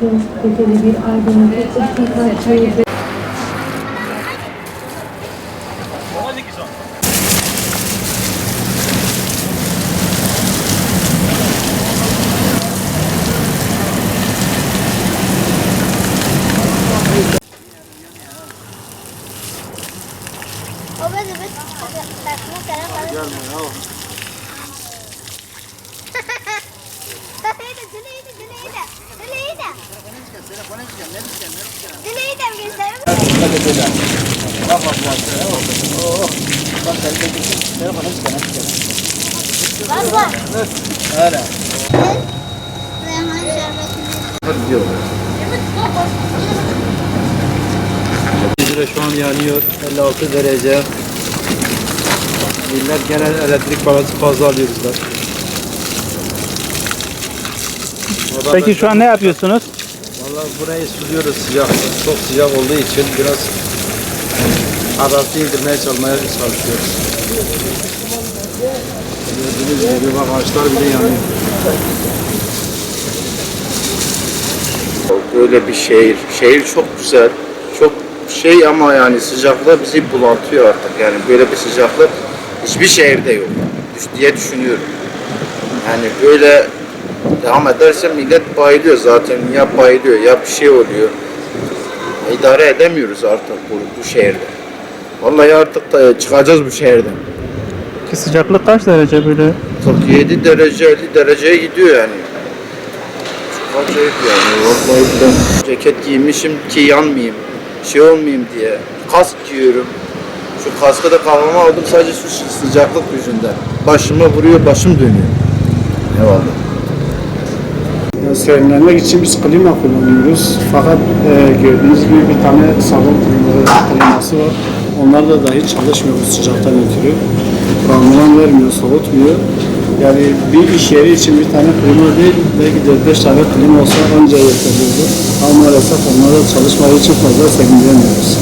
Bakın kaliteli bir aydınlatıcı birkaç çayı. Şu an yanıyor 56 derece. Millet genel elektrik parası fazla alıyoruzlar. Peki şu an ne yapıyorsunuz? Vallahi burayı suluyoruz sıcak. Çok sıcak olduğu için biraz harareti indirmeye çalışıyoruz. Gördüğünüz gibi bak ağaçlar bile yanıyor. Böyle bir şehir. Şehir çok güzel. Çok ama yani sıcaklığı bizi bulantıyor artık. Yani böyle bir sıcaklık hiçbir şehirde yok diye düşünüyorum. Yani böyle devam ederse millet bayılıyor zaten. Ya bayılıyor ya bir şey oluyor. İdare edemiyoruz artık bu şehirde. Vallahi artık da çıkacağız bu şehirden. Ki sıcaklık kaç derece böyle? 47 derece 50 dereceye gidiyor yani. Çok acayip yani. Vallahi ben ceket giymişim ki yanmayayım. Şey olmayayım diye. Kask giyiyorum. Şu kaskı da kafama aldım sadece şu sıcaklık yüzünden. Başıma vuruyor, başım dönüyor. Eyvallah. Serinlemek için biz klima kullanıyoruz. Fakat gördüğünüz gibi bir tane salon kliması var. Onlar da dahi çalışmıyor bu sıcaktan ötürü. Randıman vermiyor, soğutmuyor. Yani bir iş yeri için bir tane klima değil, belki 4-5 tane klima olsa anca yeterli olur. Ama maalesef onlar da çalışmadığı için fazla serinleyemiyoruz.